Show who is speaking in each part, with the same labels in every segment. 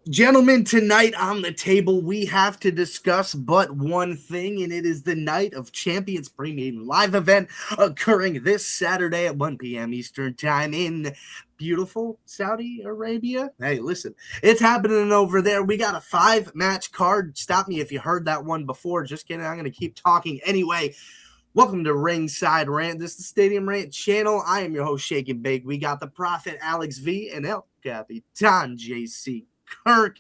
Speaker 1: Gentlemen, tonight on the table, we have to discuss but one thing, and it is the Night of Champions premium live event occurring this Saturday at 1 p.m. Eastern Time in beautiful Saudi Arabia. Hey, listen, it's happening over there. We got a 5-match card. Stop me if you heard that one before. Just kidding. I'm going to keep talking anyway. Welcome to Ringside Rant. This is the Stadium Rant channel. I am your host, Shake and Bake. We got the Prophet Alex V and El Capitan JC Kirk.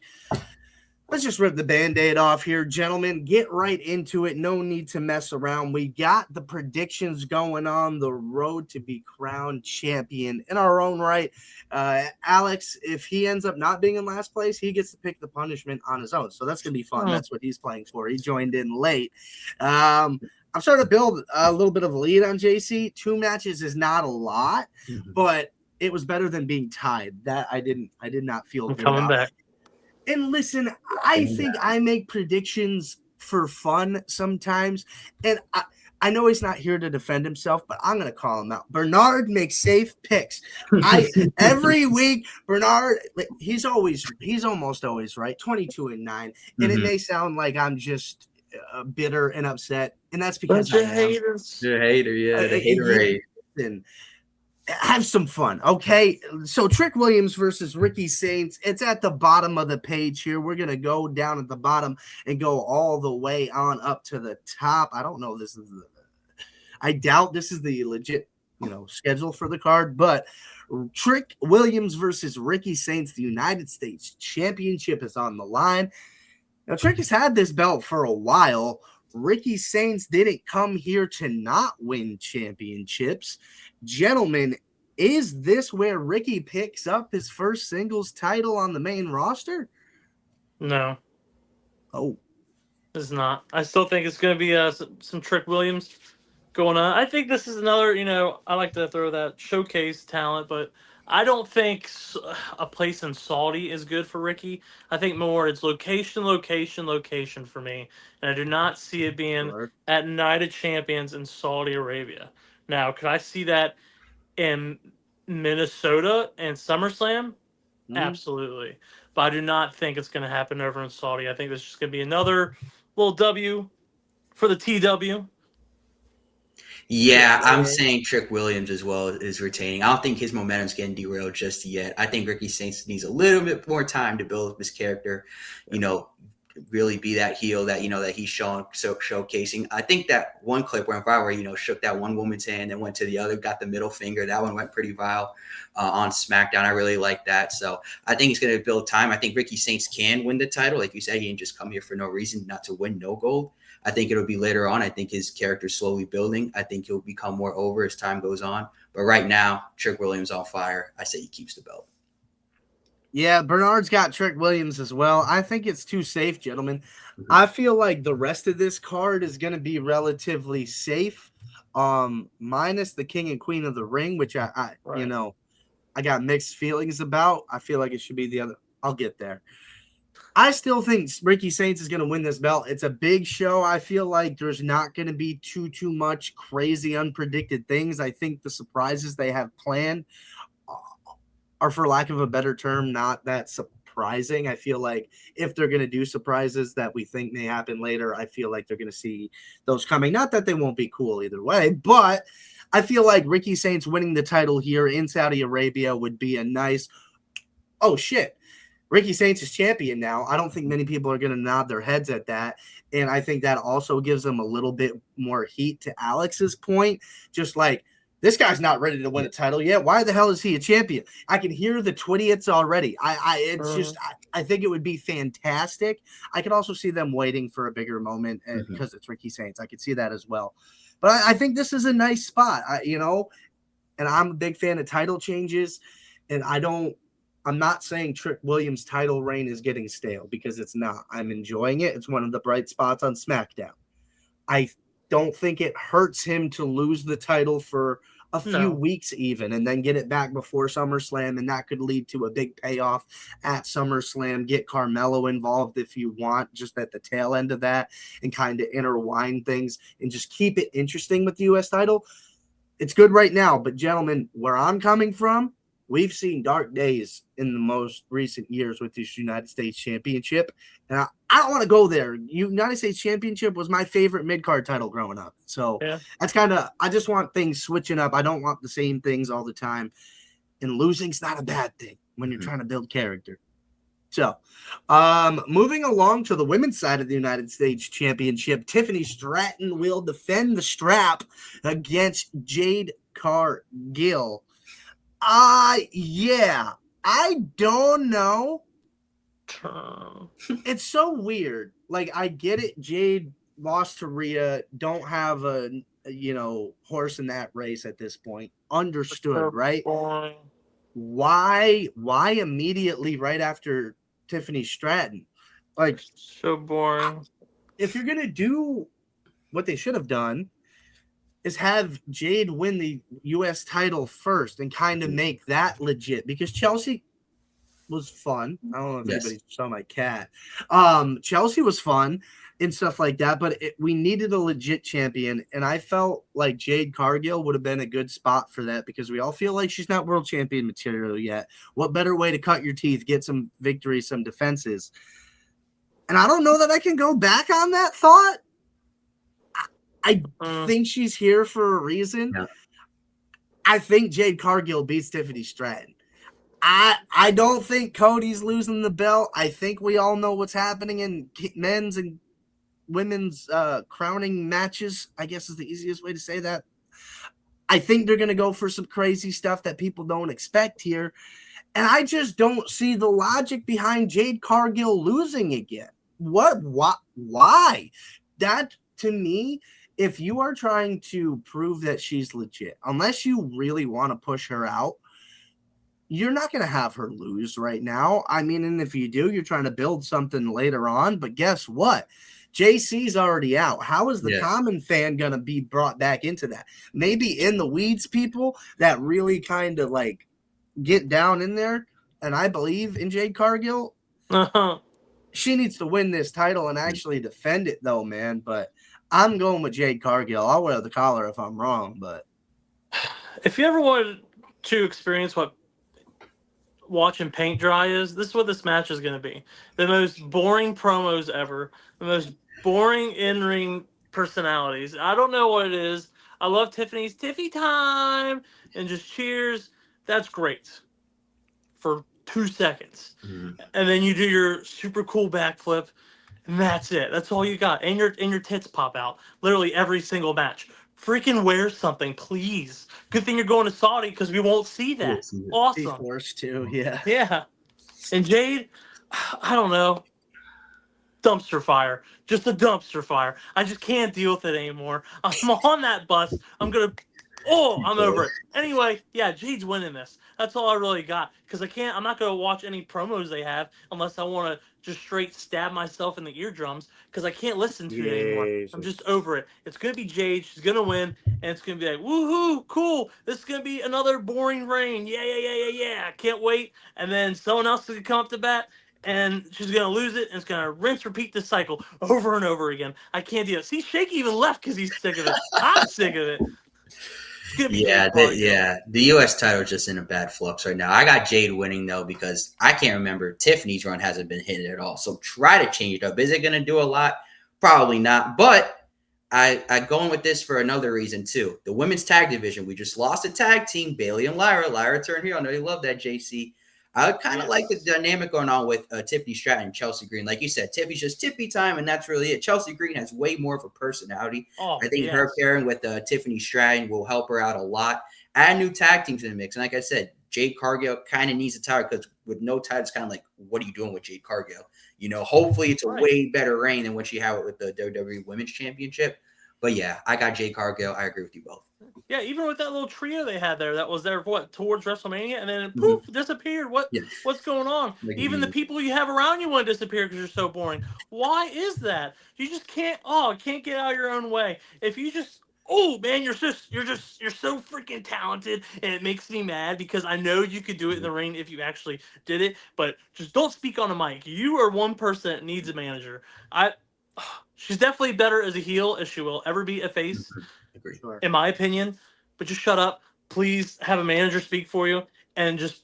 Speaker 1: Let's just rip the Band-Aid off here, gentlemen. Get right into it. No need to mess around. We got the predictions going on, the road to be crowned champion in our own right. Alex, if he ends up not being in last place, he gets to pick the punishment on his own. So that's going to be fun. That's what he's playing for. He joined in late. I'm starting to build a little bit of a lead on JC. 2 matches is not a lot, but it was better than being tied. That I did not feel good
Speaker 2: coming
Speaker 1: about.
Speaker 2: Back.
Speaker 1: And listen, I think I make predictions for fun sometimes. And I know he's not here to defend himself, but I'm going to call him out. Bernard makes safe picks. Every week, Bernard, he's almost always right, 22-9. And it may sound like I'm just bitter and upset. And that's because
Speaker 2: you're haters.
Speaker 3: You're a hater, yeah. The hater rate.
Speaker 1: And have some fun, okay? So Trick Williams versus Ricky Saints. It's at the bottom of the page here. We're going to go down at the bottom and go all the way on up to the top. I don't know. I doubt this is the legit, schedule for the card, but Trick Williams versus Ricky Saints, the United States Championship is on the line. Now, Trick has had this belt for a while. Ricky Saints didn't come here to not win championships. Gentlemen, is this where Ricky picks up his first singles title on the main roster?
Speaker 2: No.
Speaker 1: Oh.
Speaker 2: It's not. I still think it's going to be some Trick Williams going on. I think this is another, I like to throw that showcase talent, but I don't think a place in Saudi is good for Ricky. I think more it's location for me. And I do not see it being at Night of Champions in Saudi Arabia. Now, could I see that in Minnesota and SummerSlam? Absolutely. But I do not think it's going to happen over in Saudi. I think this is just going to be another little W for the TW.
Speaker 3: Yeah, I'm saying Trick Williams as well is retaining. I don't think his momentum's getting derailed just yet. I think Ricky Saints needs a little bit more time to build up his character, really be that heel that, that he's showcasing. I think that one clip went viral where, shook that one woman's hand and went to the other, got the middle finger. That one went pretty viral on SmackDown. I really like that. So I think he's going to build time. I think Ricky Saints can win the title. Like you said, he didn't just come here for no reason, not to win, no gold. I think it'll be later on. I think his character's slowly building. I think he'll become more over as time goes on. But right now, Trick Williams on fire. I say he keeps the belt.
Speaker 1: Yeah, Bernard's got Trick Williams as well. I think it's too safe, gentlemen. I feel like the rest of this card is going to be relatively safe, minus the King and Queen of the Ring, which I got mixed feelings about. I feel like it should be the other. I'll get there. I still think Ricky Saints is going to win this belt. It's a big show. I feel like there's not going to be too much crazy, unpredicted things. I think the surprises they have planned are, for lack of a better term, not that surprising. I feel like if they're going to do surprises that we think may happen later, I feel like they're going to see those coming. Not that they won't be cool either way, but I feel like Ricky Saints winning the title here in Saudi Arabia would be a nice, oh shit, Ricky Saints is champion now. I don't think many people are going to nod their heads at that. And I think that also gives them a little bit more heat to Alex's point. Just like, this guy's not ready to win a title yet. Why the hell is he a champion? I can hear the twittiets already. I think it would be fantastic. I could also see them waiting for a bigger moment because it's Ricky Saints. I could see that as well. But I think this is a nice spot, and I'm a big fan of title changes. And I'm not saying Trick Williams' title reign is getting stale, because it's not. I'm enjoying it. It's one of the bright spots on SmackDown. I don't think it hurts him to lose the title for a few weeks even, and then get it back before SummerSlam, and that could lead to a big payoff at SummerSlam. Get Carmelo involved if you want, just at the tail end of that, and kind of intertwine things and just keep it interesting with the U.S. title. It's good right now, but gentlemen, where I'm coming from, we've seen dark days in the most recent years with this United States Championship. And I don't want to go there. United States Championship was my favorite mid-card title growing up. So that's kind of, I just want things switching up. I don't want the same things all the time. And losing's not a bad thing when you're trying to build character. So, moving along to the women's side of the United States Championship, Tiffany Stratton will defend the strap against Jade Cargill. Yeah, I don't know. It's so weird. Like, I get it. Jade lost to Rhea. Don't have a horse in that race at this point. Understood, right? Why immediately right after Tiffany Stratton? Like,
Speaker 2: so boring.
Speaker 1: If you're gonna do what they should have done is have Jade win the US title first and kind of make that legit, because Chelsea was fun. I don't know if anybody saw my cat. Chelsea was fun and stuff like that, but we needed a legit champion, and I felt like Jade Cargill would have been a good spot for that, because we all feel like she's not world champion material yet. What better way to cut your teeth, get some victories, some defenses? And I don't know that I can go back on that thought. I think she's here for a reason. Yeah. I think Jade Cargill beats Tiffany Stratton. I don't think Cody's losing the belt. I think we all know what's happening in men's and women's crowning matches, I guess is the easiest way to say that. I think they're going to go for some crazy stuff that people don't expect here. And I just don't see the logic behind Jade Cargill losing again. Why? That, to me, if you are trying to prove that she's legit, unless you really want to push her out, you're not going to have her lose right now. I mean, and if you do, you're trying to build something later on. But guess what? JC's already out. How is the common fan going to be brought back into that? Maybe in the weeds people that really kind of like get down in there. And I believe in Jade Cargill. She needs to win this title and actually defend it, though, man. But I'm going with Jade Cargill. I'll wear the collar if I'm wrong. But
Speaker 2: if you ever wanted to experience what watching paint dry is, this is what this match is going to be. The most boring promos ever. The most boring in-ring personalities. I don't know what it is. I love Tiffany's Tiffy time and just cheers. That's great for 2 seconds. And then you do your super cool backflip, and that's it. That's all you got. And your tits pop out literally every single match. Freaking wear something, please. Good thing you're going to Saudi, because we won't see that. Awesome.
Speaker 1: Forced to, yeah.
Speaker 2: Yeah. And Jade, I don't know. Dumpster fire. Just a dumpster fire. I just can't deal with it anymore. I'm on that bus. I'm over it. Anyway, yeah, Jade's winning this. That's all I really got. Because I'm not going to watch any promos they have unless I want to just straight stab myself in the eardrums, because I can't listen to it anymore. I'm just over it. It's going to be Jade. She's going to win. And it's going to be like, woohoo, cool. This is going to be another boring reign. Yeah. Can't wait. And then someone else is going to come up to bat, and she's going to lose it, and it's going to repeat the cycle over and over again. I can't do it. See, Shaky even left because he's sick of it. I'm sick of it.
Speaker 3: The U.S. title is just in a bad flux right now. I got Jade winning, though, because I can't remember. Tiffany's run hasn't been hit at all. So try to change it up. Is it going to do a lot? Probably not. But I'm going with this for another reason, too. The women's tag division, we just lost a tag team, Bayley and Lyra. Lyra turned heel. I know you love that, JC. I kind of like the dynamic going on with Tiffany Stratton and Chelsea Green. Like you said, Tiffany's just Tiffy time, and that's really it. Chelsea Green has way more of a personality. I think her pairing with Tiffany Stratton will help her out a lot. Add a new tag team to the mix. And like I said, Jade Cargill kind of needs a title, because with no title, it's kind of like, what are you doing with Jade Cargill? Hopefully it's a way better reign than what she had with the WWE Women's Championship. But yeah, I got Jade Cargill. I agree with you both.
Speaker 2: Yeah, even with that little trio they had there, that was there towards WrestleMania, and then poof, disappeared. What's going on? Even the people you have around you want to disappear because you're so boring. Why is that? You just can't get out of your own way. If you just man, you're so freaking talented, and it makes me mad, because I know you could do it in the ring if you actually did it, but just don't speak on a mic. You are one person that needs a manager. She's definitely better as a heel as she will ever be a face, in my opinion. But just shut up. Please have a manager speak for you. and just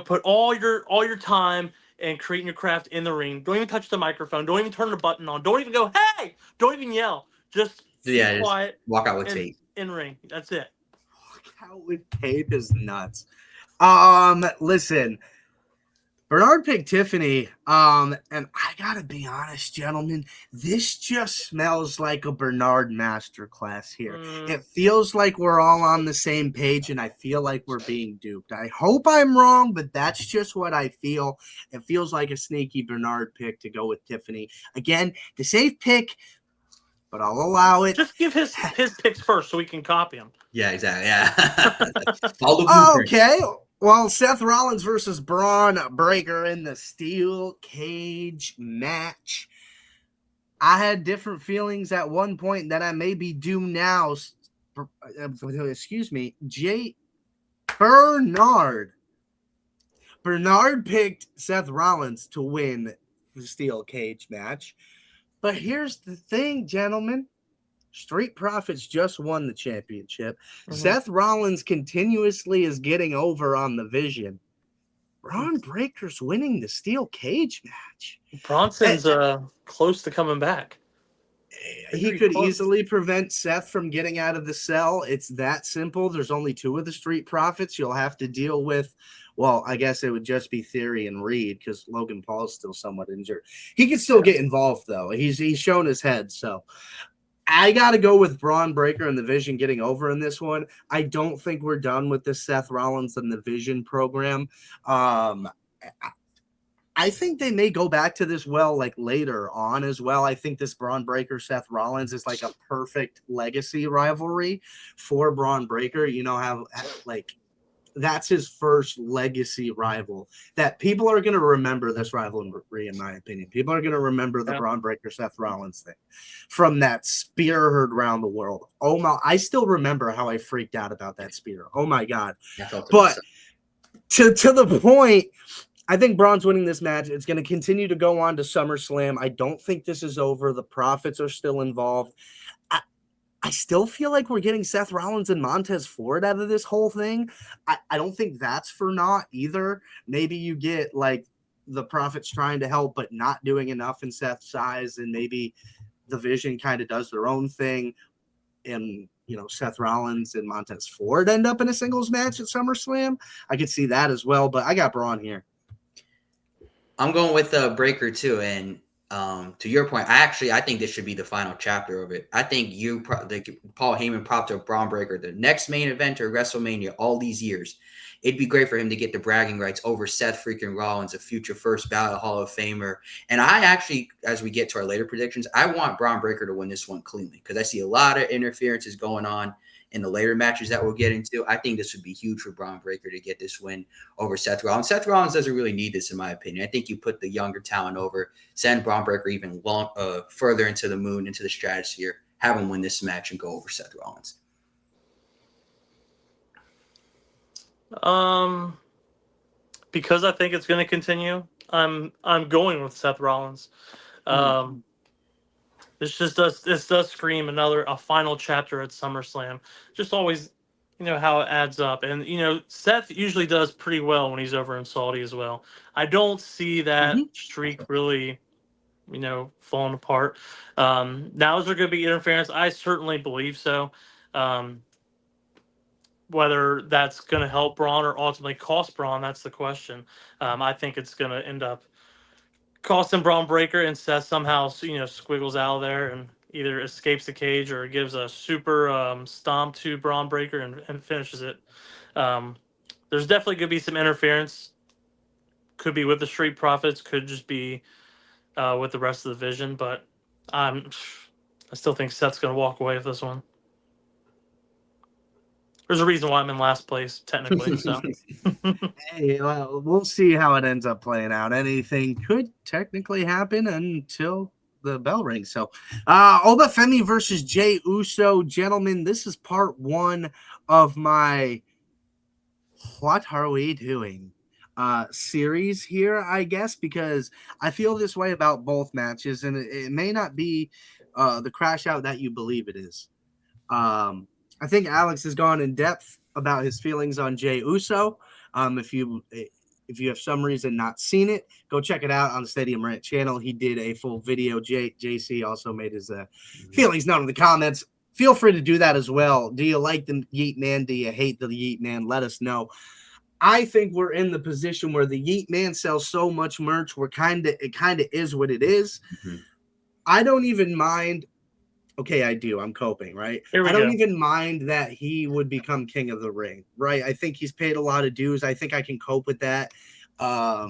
Speaker 2: put all your time and creating your craft in the ring. Don't even touch the microphone. Don't even turn the button on. Don't even go, hey! Don't even yell. Just be quiet.
Speaker 3: Walk out with
Speaker 2: and,
Speaker 3: tape.
Speaker 2: In ring. That's it.
Speaker 1: Walk out with tape is nuts. Listen. Bernard picked Tiffany, and I gotta be honest, gentlemen, this just smells like a Bernard masterclass here. It feels like we're all on the same page, and I feel like we're being duped. I hope I'm wrong, but that's just what I feel. It feels like a sneaky Bernard pick to go with Tiffany. Again, the safe pick, but I'll allow it.
Speaker 2: Just give his picks first so we can copy him.
Speaker 3: Yeah, exactly. Yeah. Follow the blueprint.
Speaker 1: Okay. Well, Seth Rollins versus Bron Breakker in the steel cage match. I had different feelings at one point that I maybe do now. Excuse me. Bernard picked Seth Rollins to win the steel cage match. But here's the thing, gentlemen. Street Profits just won the championship. Mm-hmm. Seth Rollins continuously is getting over on the Vision. Bron Breakker's winning the steel cage match.
Speaker 2: Bronson's close to coming back.
Speaker 1: He could easily prevent Seth from getting out of the cell. It's that simple. There's only 2 of the Street Profits. You'll have to deal with, well, I guess it would just be Theory and Reed because Logan Paul's still somewhat injured. He can still get involved, though. He's shown his head, so I got to go with Bron Breakker and the Vision getting over in this one. I don't think we're done with this Seth Rollins and the Vision program. I think they may go back to this later on as well. I think this Bron Breakker Seth Rollins is like a perfect legacy rivalry for Bron Breakker. That's his first legacy rival that people are going to remember this rivalry, in my opinion. People are going to remember the Bron Breakker Seth Rollins thing from that spear heard around the world. Oh my, I still remember how I freaked out about that spear. Oh my God. But to the point, I think Bron's winning this match. It's going to continue to go on to SummerSlam. I don't think this is over. The Profits are still involved. I still feel like we're getting Seth Rollins and Montez Ford out of this whole thing. I don't think that's for naught either. Maybe you get the Profits trying to help but not doing enough in Seth's eyes, and maybe the Vision kind of does their own thing, and Seth Rollins and Montez Ford end up in a singles match at SummerSlam. I could see that as well, but I got Bron here.
Speaker 3: I'm going with Breakker too, and to your point, I think this should be the final chapter of it. I think Paul Heyman propped up Bron Breakker, the next main event or WrestleMania all these years. It'd be great for him to get the bragging rights over Seth freaking Rollins, a future first ballot Hall of Famer. And I actually, as we get to our later predictions, I want Bron Breakker to win this one cleanly because I see a lot of interferences going on in the later matches that we'll get into. I think this would be huge for Bron Breakker to get this win over Seth Rollins. Seth Rollins doesn't really need this, in my opinion. I think you put the younger talent over, send Bron Breakker even further into the moon, into the stratosphere, have him win this match and go over Seth Rollins.
Speaker 2: Because I think it's going to continue, I'm going with Seth Rollins. This does scream a final chapter at SummerSlam. Just always, how it adds up. And, Seth usually does pretty well when he's over in Saudi as well. I don't see that streak really, falling apart. Now, is there going to be interference? I certainly believe so. Whether that's going to help Bron or ultimately cost Bron, that's the question. I think it's going to end up costing Bron Breakker, and Seth somehow, squiggles out of there and either escapes the cage or gives a super stomp to Bron Breakker and finishes it. There's definitely going to be some interference. Could be with the Street Profits, could just be with the rest of the Vision, but I still think Seth's going to walk away with this one. There's a reason why I'm in last place, technically. So,
Speaker 1: hey, well, we'll see how it ends up playing out. Anything could technically happen until the bell rings. So, Oba Femi versus Jey Uso, gentlemen. This is part 1 of my "What Are We Doing" series here, I guess, because I feel this way about both matches, and it may not be the crash out that you believe it is. I think Alex has gone in depth about his feelings on Jey Uso. If you have some reason not seen it, go check it out on the Stadium Rant channel. He did a full video. JC also made his feelings known in the comments. Feel free to do that as well. Do you like the Yeet Man? Do you hate the Yeet Man? Let us know. I think we're in the position where the Yeet Man sells so much merch. It kind of is what it is.
Speaker 3: Mm-hmm.
Speaker 1: I don't even mind. Okay, I do. I'm coping, right? I don't even mind that he would become King of the Ring, right? I think he's paid a lot of dues. I think I can cope with that.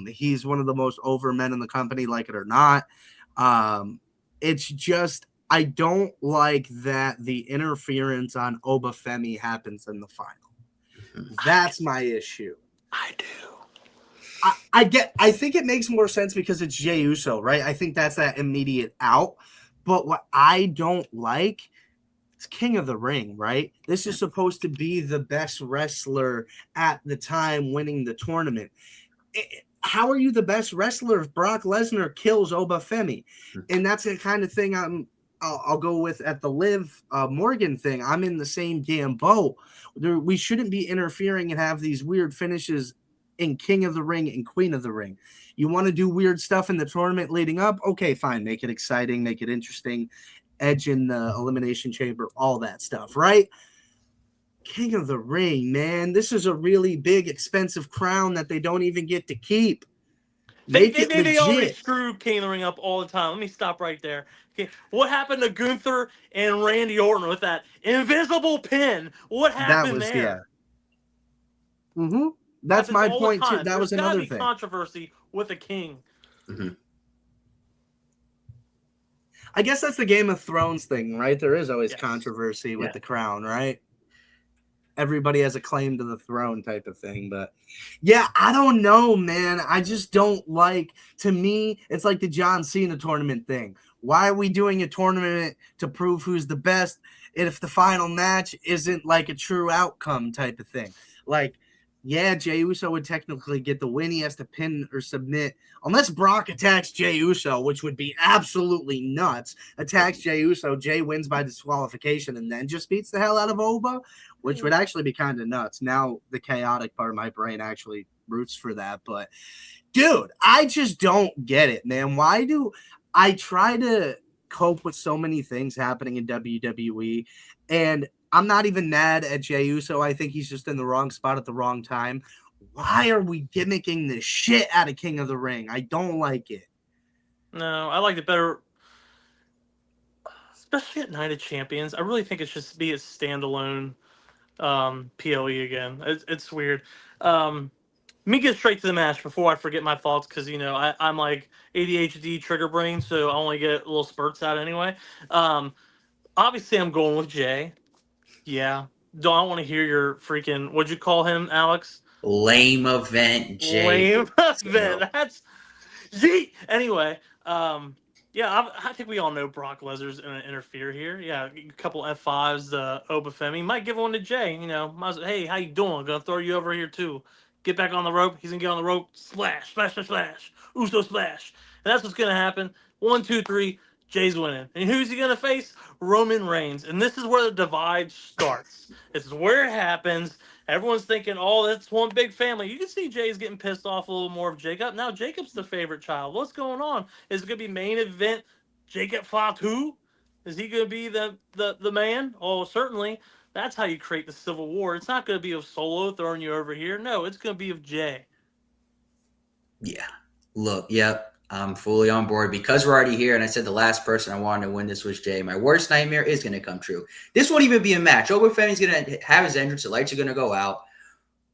Speaker 1: He's one of the most over men in the company, like it or not. It's just I don't like that the interference on Oba Femi happens in the final. That's my issue.
Speaker 2: I do.
Speaker 1: I think it makes more sense because it's Jey Uso, right? I think that's that immediate out. But what I don't like, it's King of the Ring, right? This is supposed to be the best wrestler at the time winning the tournament. How are you the best wrestler if Brock Lesnar kills Oba Femi? And that's the kind of thing I'll go with at the Liv Morgan thing. I'm in the same damn boat. We shouldn't be interfering and have these weird finishes in King of the Ring and Queen of the Ring. You want to do weird stuff in the tournament leading up? Okay, fine. Make it exciting, make it interesting, edge in the Elimination Chamber, all that stuff, right? King of the Ring, man. This is a really big, expensive crown that they don't even get to keep.
Speaker 2: They always screw King of the Ring up all the time. Let me stop right there. Okay, what happened to Gunther and Randy Orton with that invisible pin? What happened there?
Speaker 1: Yeah. Mm-hmm. That's my point too. That was another thing.
Speaker 2: Controversy with a king.
Speaker 3: Mm-hmm.
Speaker 1: I guess that's the Game of Thrones thing, right? There is always controversy with the crown, right? Everybody has a claim to the throne type of thing. But yeah, I don't know, man. I just don't like, to me, it's like the John Cena tournament thing. Why are we doing a tournament to prove who's the best if the final match isn't like a true outcome type of thing? Like, yeah, Jey Uso would technically get the win. He has to pin or submit. Unless Brock attacks Jey Uso, which would be absolutely nuts. Attacks Jey Uso, Jey wins by disqualification and then just beats the hell out of Oba, which would actually be kind of nuts. Now the chaotic part of my brain actually roots for that. But, dude, I just don't get it, man. Why do I try to cope with so many things happening in WWE? And I'm not even mad at Jey Uso. I think he's just in the wrong spot at the wrong time. Why are we gimmicking the shit out of King of the Ring? I don't like it.
Speaker 2: No, I like it better, especially at Night of Champions. I really think it should be a standalone PLE again. It's weird. Me get straight to the match before I forget my thoughts because, you know, I'm like ADHD trigger brain, so I only get little spurts out anyway. Obviously, I'm going with Jey. Yeah. Don't want to hear your freaking, what'd you call him, Alex?
Speaker 3: Lame event, Jey.
Speaker 2: Lame event. That's yeet. Anyway, yeah, I think we all know Brock Lesnar's going to interfere here. Yeah, a couple F5s to Oba Femi. Might give one to Jey. You know, hey, how you doing? Gonna throw you over here too. Get back on the rope. He's gonna get on the rope. Splash, splash, splash, splash. Uso splash. And that's what's gonna happen. 1, 2, 3. Jey's winning. And who's he gonna face? Roman Reigns. And this is where the divide starts. This is where it happens. Everyone's thinking, oh, that's one big family. You can see Jey's getting pissed off a little more of Jacob. Now Jacob's the favorite child. What's going on? Is it gonna be main event Jacob Fatu? Is he gonna be the man? Oh, certainly. That's how you create the Civil War. It's not going to be of Solo throwing you over here. No, it's going to be of Jey.
Speaker 3: Yeah. Look, yep. I'm fully on board because we're already here. And I said the last person I wanted to win this was Jey. My worst nightmare is going to come true. This won't even be a match. Oba Femi's going to have his entrance. The lights are going to go out.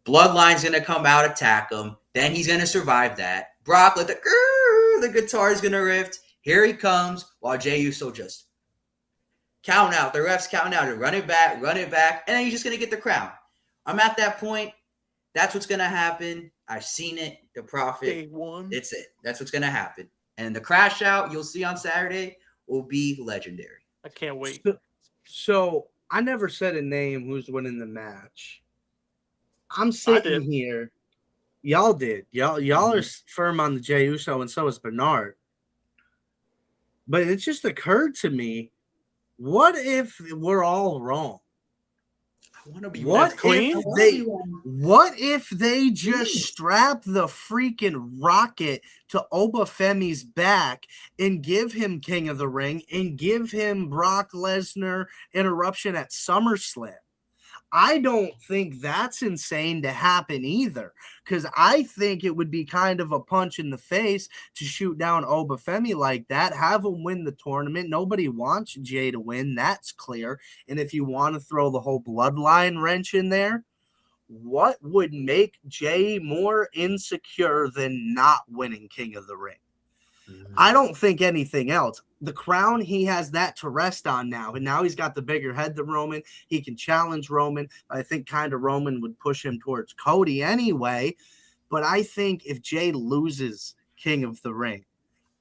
Speaker 3: Bloodline's going to come out, attack him. Then he's going to survive that. Brock, let the guitar is going to riff. Here he comes while Jey Uso just count out. The refs count out and run it back. And then he's just going to get the crown. I'm at that point. That's what's going to happen. I've seen it. The Prophet.
Speaker 2: Day one.
Speaker 3: It's it. That's what's going to happen. And the crash out you'll see on Saturday will be legendary.
Speaker 2: I can't wait.
Speaker 1: So I never said a name who's winning the match. I'm sitting here. Y'all did. Y'all are firm on the Jey Uso, and so is Bernard. But it just occurred to me, what if we're all wrong?
Speaker 3: want to be
Speaker 1: What
Speaker 2: clean?
Speaker 1: what if they just strap the freaking rocket to Oba Femi's back and give him King of the Ring and give him Brock Lesnar interruption at SummerSlam? I don't think that's insane to happen either, because I think it would be kind of a punch in the face to shoot down Oba Femi like that, have him win the tournament. Nobody wants Jay to win, that's clear. And if you want to throw the whole bloodline wrench in there, what would make Jay more insecure than not winning King of the Ring? I don't think anything else. The crown, he has that to rest on now. And now he's got the bigger head than Roman. He can challenge Roman. I think kind of Roman would push him towards Cody anyway. But I think if Jay loses King of the Ring,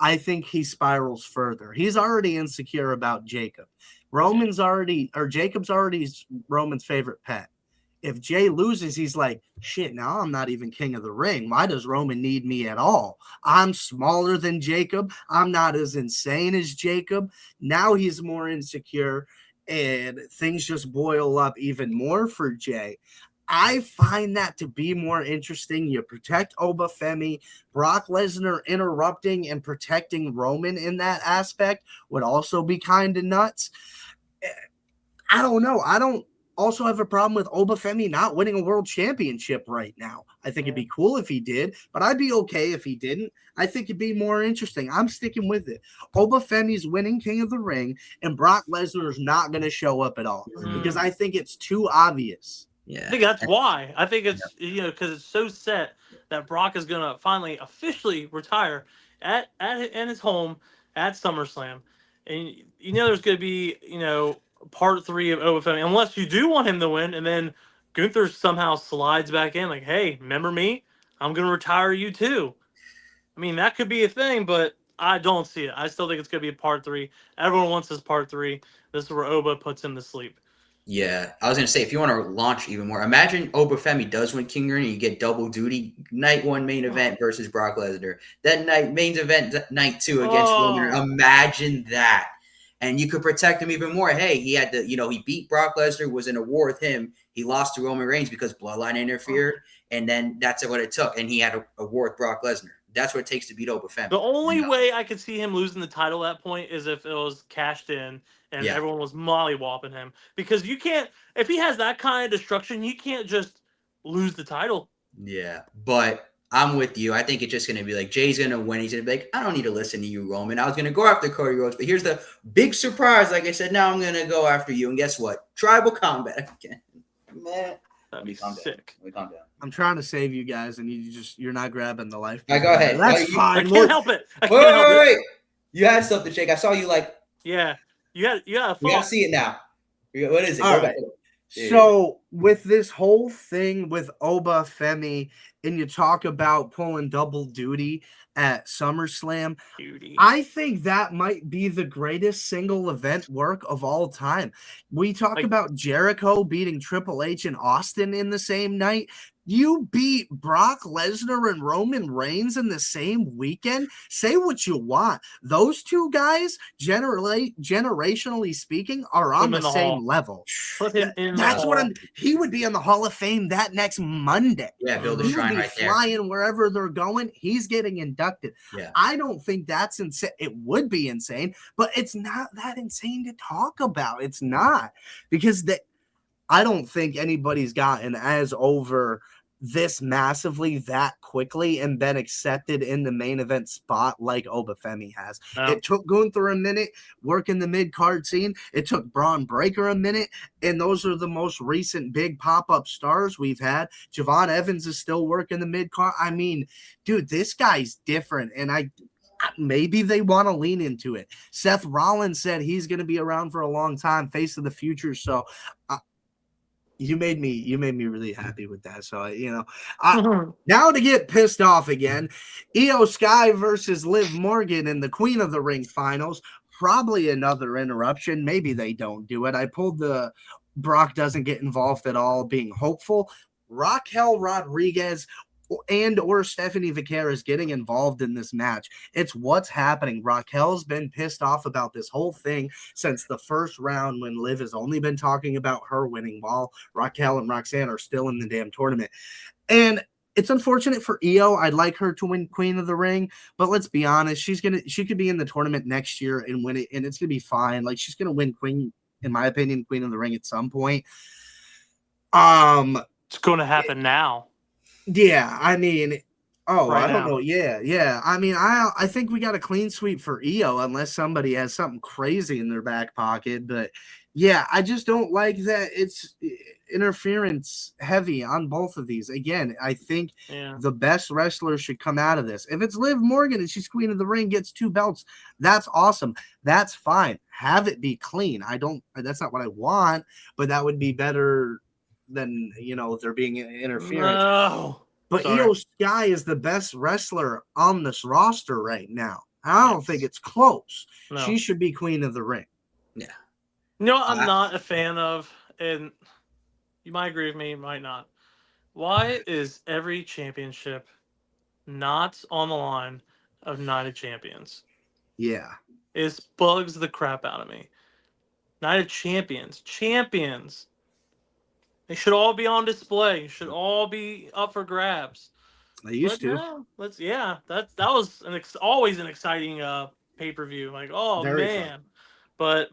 Speaker 1: I think he spirals further. He's already insecure about Jacob. Jacob's already Roman's favorite pet. If Jay loses, he's like, shit, now I'm not even King of the Ring. Why does Roman need me at all? I'm smaller than Jacob. I'm not as insane as Jacob. Now he's more insecure, and things just boil up even more for Jay. I find that to be more interesting. You protect Oba Femi. Brock Lesnar interrupting and protecting Roman in that aspect would also be kind of nuts. I don't know. I don't also have a problem with Oba Femi not winning a world championship right now. I think it'd be cool if he did, but I'd be okay if he didn't. I think it'd be more interesting. I'm sticking with it. Oba Femi's winning King of the Ring, and Brock Lesnar's not going to show up at all because I think it's too obvious.
Speaker 3: Yeah,
Speaker 2: I think that's why. I think it's because it's so set that Brock is going to finally officially retire in his home at SummerSlam, and there's going to be part 3 of Oba Femi, unless you do want him to win, and then Gunther somehow slides back in like, hey, remember me? I'm going to retire you too. I mean, that could be a thing, but I don't see it. I still think it's going to be a part 3. Everyone wants this part 3. This is where Oba puts him to sleep.
Speaker 3: Yeah, I was going to say, if you want to launch even more, imagine Oba Femi does win King of the Ring and you get double duty, night 1 main event versus Brock Lesnar. That night, main event, night 2 against Roman. Imagine that. And you could protect him even more. Hey, he had he beat Brock Lesnar, was in a war with him. He lost to Roman Reigns because Bloodline interfered. And then that's what it took. And he had a war with Brock Lesnar. That's what it takes to beat Oba Femi.
Speaker 2: The only way I could see him losing the title at that point is if it was cashed in and everyone was mollywopping him. Because you can't, if he has that kind of destruction, you can't just lose the title.
Speaker 3: Yeah, but I'm with you. I think it's just going to be like, Jay's going to win. He's going to be like, I don't need to listen to you, Roman. I was going to go after Cody Rhodes, but here's the big surprise. Like I said, now I'm going to go after you. And guess what? Tribal combat again. Man.
Speaker 2: That'd be sick.
Speaker 3: Let me calm down.
Speaker 1: I'm trying to save you guys, and you're not grabbing the life.
Speaker 3: All right, go ahead.
Speaker 1: That's fine.
Speaker 2: I can't help it.
Speaker 3: Wait. You had something, Jake. I saw you like.
Speaker 2: Yeah. You got a
Speaker 3: We got to see it now. What is it?
Speaker 1: All right. So with this whole thing with Oba Femi, and you talk about pulling double duty at SummerSlam, I think that might be the greatest single event work of all time. We talk about Jericho beating Triple H and Austin in the same night. You beat Brock Lesnar and Roman Reigns in the same weekend. Say what you want. Those two guys, generationally speaking, are on the same level. That's what he would be in the Hall of Fame that next Monday.
Speaker 3: Yeah, build a shrine right there.
Speaker 1: Flying wherever they're going. He's getting inducted.
Speaker 3: Yeah.
Speaker 1: I don't think that's insane. It would be insane, but it's not that insane to talk about. It's not, because I don't think anybody's gotten as over this massively that quickly and been accepted in the main event spot like Oba Femi has. Oh. It took Gunther a minute working the mid-card scene. It took Bron Breakker a minute, and those are the most recent big pop-up stars we've had. Javon Evans is still working the mid-card. I mean, dude, this guy's different, and maybe they want to lean into it. Seth Rollins said he's going to be around for a long time, face of the future, so you made me really happy with that. So, now to get pissed off again, Iyo Sky versus Liv Morgan in the Queen of the Ring finals. Probably another interruption. Maybe they don't do it. I pulled the Brock doesn't get involved at all, being hopeful. Raquel Rodriguez or Stephanie Vaquera is getting involved in this match. It's what's happening. Raquel's been pissed off about this whole thing since the first round when Liv has only been talking about her winning while Raquel and Roxanne are still in the damn tournament. And it's unfortunate for Iyo. I'd like her to win Queen of the Ring, but let's be honest, she could be in the tournament next year and win it, and it's gonna be fine. Like, she's gonna win Queen, in my opinion, Queen of the Ring at some point.
Speaker 2: It's going to happen now.
Speaker 1: Yeah, I mean,
Speaker 2: Right
Speaker 1: I don't
Speaker 2: now.
Speaker 1: know. Yeah. I mean, I think we got a clean sweep for Iyo unless somebody has something crazy in their back pocket. But yeah, I just don't like that it's interference heavy on both of these. Again, I think
Speaker 2: Yeah.
Speaker 1: the best wrestler should come out of this. If it's Liv Morgan and she's Queen of the Ring, gets 2 belts, that's awesome. That's fine. Have it be clean. That's not what I want, but that would be better than, there being interference.
Speaker 2: No.
Speaker 1: But
Speaker 2: Sorry.
Speaker 1: Iyo Sky is the best wrestler on this roster right now. I don't think it's close.
Speaker 2: No.
Speaker 1: She should be Queen of the Ring.
Speaker 3: Yeah.
Speaker 2: You know what I'm not a fan of, and you might agree with me, you might not. Why is every championship not on the line of Night of Champions?
Speaker 1: Yeah.
Speaker 2: It bugs the crap out of me. Night of Champions. Champions. They should all be on display. Should all be up for grabs.
Speaker 1: They used to.
Speaker 2: No, that was always an exciting pay-per-view. Like, oh,
Speaker 1: Very
Speaker 2: man.
Speaker 1: fun.
Speaker 2: But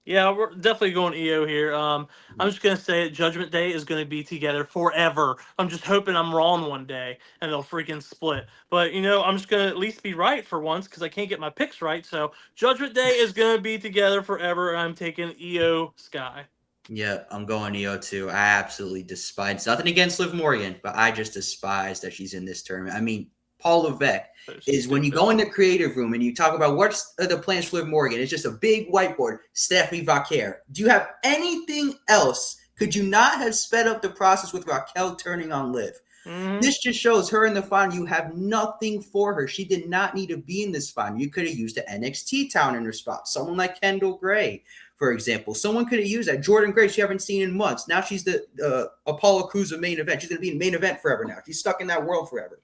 Speaker 2: yeah, we're definitely going Iyo here. I'm just gonna say it. Judgment Day is gonna be together forever. I'm just hoping I'm wrong one day and they'll freaking split. But I'm just gonna at least be right for once because I can't get my picks right. So Judgment Day is gonna be together forever. I'm taking Iyo Sky.
Speaker 3: Yeah, I'm going Iyo too. I absolutely despise, nothing against Liv Morgan, but I just despise that she's in this tournament. I mean, Paul Levesque is when you go in the creative room and you talk about what's the plans for Liv Morgan. It's just a big whiteboard. Stephanie Vaquer. Do you have anything else? Could you not have sped up the process with Raquel turning on Liv?
Speaker 2: Mm-hmm.
Speaker 3: This just shows her in the final. You have nothing for her. She did not need to be in this final. You could have used the NXT talent in her spot. Someone like Kendall Gray, for example. Someone could have used that. Jordan Grace, you haven't seen in months. Now she's the Apollo Crews of main event. She's going to be in main event forever now. She's stuck in that world forever.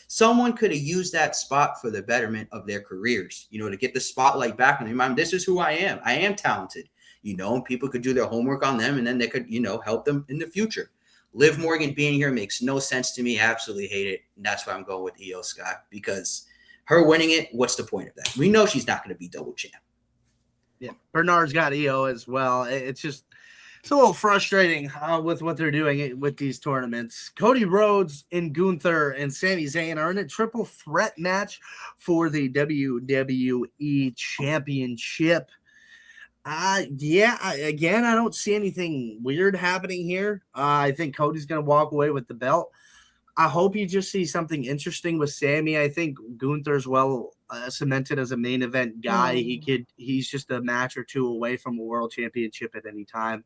Speaker 3: Someone could have used that spot for the betterment of their careers, to get the spotlight back on their mind. This is who I am. I am talented, and people could do their homework on them, and then they could, help them in the future. Liv Morgan being here makes no sense to me. I absolutely hate it. And that's why I'm going with Iyo Sky, because her winning it, what's the point of that? We know she's not going to be double champ.
Speaker 1: Yeah, Bernard's got Iyo as well. It's a little frustrating with what they're doing with these tournaments. Cody Rhodes and Gunther and Sami Zayn are in a triple threat match for the WWE Championship. I don't see anything weird happening here. I think Cody's going to walk away with the belt. I hope you just see something interesting with Sami. I think Gunther's well cemented as a main event guy. He's just a match or two away from a world championship at any time.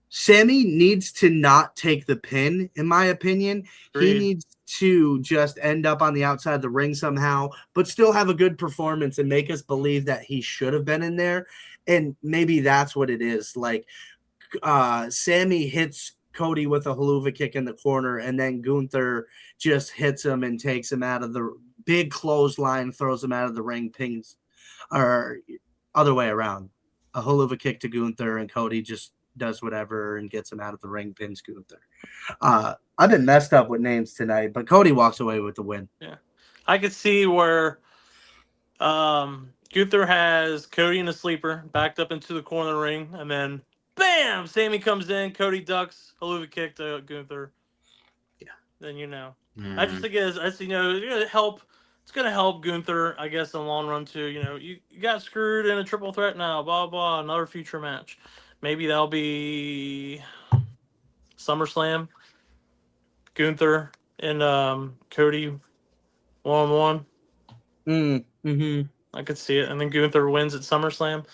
Speaker 1: Sami needs to not take the pin, in my opinion. He needs to just end up on the outside of the ring somehow, but still have a good performance and make us believe that he should have been in there. And maybe that's what it is. Like, Sami hits Cody with a haluva kick in the corner, and then Gunther just hits him and takes him out of the big clothesline, throws him out of the ring, pings, or other way around. A haluva kick to Gunther, and Cody just does whatever and gets him out of the ring, pins Gunther. I've been messed up with names tonight, but Cody walks away with the win.
Speaker 2: Yeah. I could see where Gunther has Cody in a sleeper, backed up into the corner of the ring, and then bam! Sami comes in, Cody ducks, haluva kick to Gunther.
Speaker 3: Yeah.
Speaker 2: Then I just think it's gonna help. It's gonna help Gunther, I guess, in the long run too. You got screwed in a triple threat now, blah blah. Another future match. Maybe that'll be SummerSlam. Gunther and Cody 1-on-1.
Speaker 1: Mm-hmm.
Speaker 2: I could see it, and then Gunther wins at SummerSlam.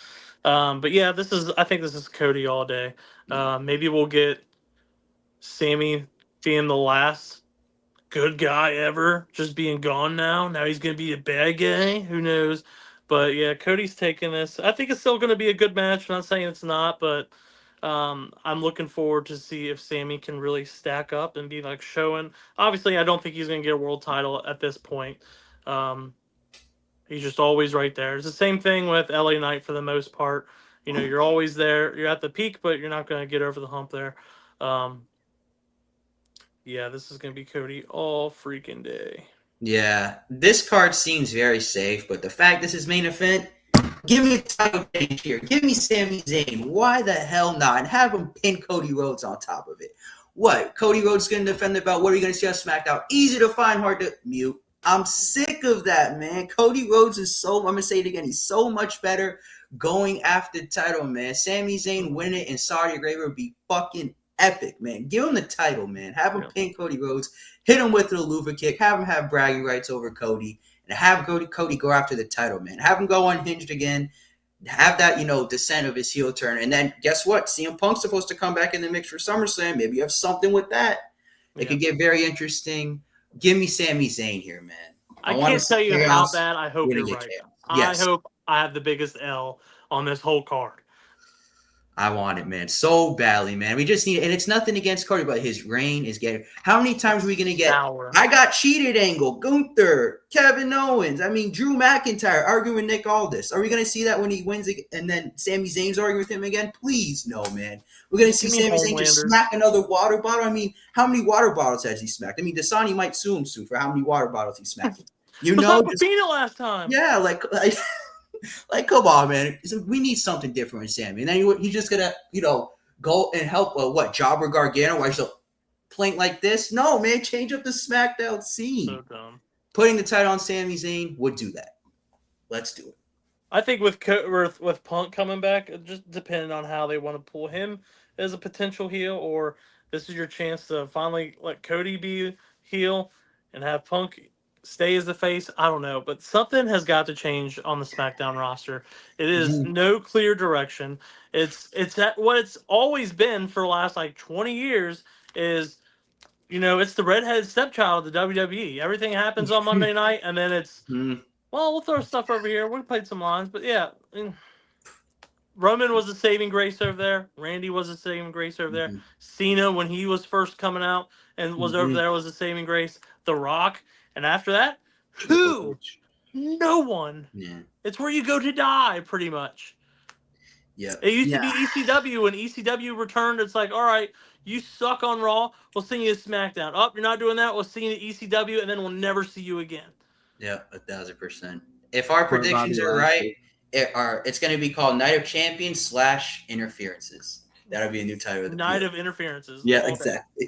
Speaker 2: But yeah, I think this is Cody all day. Maybe we'll get Sami being the last good guy ever, just being gone now. Now he's gonna be a bad guy. Who knows? But yeah, Cody's taking this. I think it's still gonna be a good match. I'm not saying it's not, but I'm looking forward to see if Sami can really stack up and be like showing. Obviously, I don't think he's going to get a world title at this point. He's just always right there. It's the same thing with LA Knight for the most part. You know, you're always there. You're at the peak, but you're not going to get over the hump there. Yeah, this is going to be Cody all freaking day.
Speaker 3: Yeah, this card seems very safe, but the fact this is main event, give me a title change here. Give me Sami Zayn. Why the hell not? And have him pin Cody Rhodes on top of it. What? Cody Rhodes going to defend the belt? What are you going to see on SmackDown? Easy to find, hard to mute. I'm sick of that, man. Cody Rhodes is so, I'm going to say it again, he's so much better going after the title, man. Sami Zayn winning in Saudi Arabia would be fucking epic, man. Give him the title, man. Have him pin Cody Rhodes. Hit him with the Luva kick. Have him have bragging rights over Cody. And have Cody go after the title, man. Have him go unhinged again. Have that, descent of his heel turn. And then guess what? CM Punk's supposed to come back in the mix for SummerSlam. Maybe you have something with that. It could get very interesting. Give me Sami Zayn here, man.
Speaker 2: I can't tell you how bad I hope you're right.
Speaker 3: Yes.
Speaker 2: I hope I have the biggest L on this whole card.
Speaker 3: I want it, man, so badly, man. We just need, and it's nothing against Cody, but his reign is getting. How many times are we gonna get? I got cheated angle, Gunther, Kevin Owens. I mean, Drew McIntyre arguing with Nick Aldis. Are we gonna see that when he wins and then Sami Zayn's arguing with him again? Please, no, man. We're gonna see Sami Zayn just smack another water bottle. I mean, how many water bottles has he smacked? I mean, Dasani might sue him soon for how many water bottles he smacked.
Speaker 2: Last time.
Speaker 3: Yeah, like, come on, man. We need something different with Sami. And then he's just going to, go and help, Jobber Gargano? Why he's playing like this? No, man. Change up the SmackDown scene.
Speaker 2: So dumb.
Speaker 3: Putting the title on Sami Zayn would do that. Let's do it.
Speaker 2: I think with Punk coming back, it just depending on how they want to pull him as a potential heel, or this is your chance to finally let Cody be heel and have Punk stay as the face. I don't know, but something has got to change on the SmackDown roster. It is no clear direction. It's what it's always been for the last 20 years is, it's the redheaded stepchild of the WWE. Everything happens on Monday night, and then it's, we'll throw stuff over here. We played some lines, but yeah. Roman was a saving grace over there. Randy was a saving grace over there. Cena, when he was first coming out and was over there, was a saving grace. The Rock. And after that, who? No one.
Speaker 3: Yeah.
Speaker 2: It's where you go to die, pretty much.
Speaker 3: Yeah.
Speaker 2: It used to be ECW. When ECW returned, it's like, all right, you suck on Raw. We'll send you to SmackDown. Oh, you're not doing that. We'll see you at ECW, and then we'll never see you again.
Speaker 3: Yeah, 1,000%. If our predictions are right, it's going to be called Night of Champions / Interferences. That'll be a new title of the
Speaker 2: Night of Interferences.
Speaker 3: Yeah, exactly.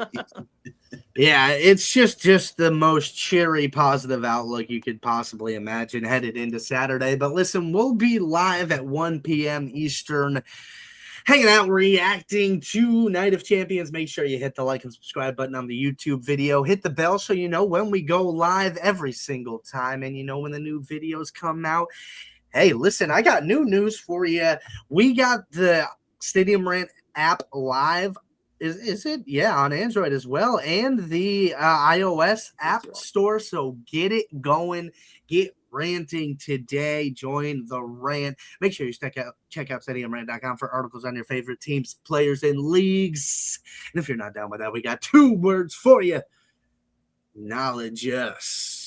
Speaker 1: Yeah, it's just the most cheery, positive outlook you could possibly imagine headed into Saturday. But listen, we'll be live at 1 p.m. Eastern, hanging out, reacting to Night of Champions. Make sure you hit the like and subscribe button on the YouTube video. Hit the bell so you know when we go live every single time, and you know when the new videos come out. Hey, listen, I got new news for you. We got the Stadium Rant app live. Is it? Yeah, on Android as well, and the iOS app store. So get it going. Get ranting today. Join the rant. Make sure you check out stadiumrant.com for articles on your favorite teams, players, and leagues. And if you're not down with that, we got 2 words for you. Knowledge us.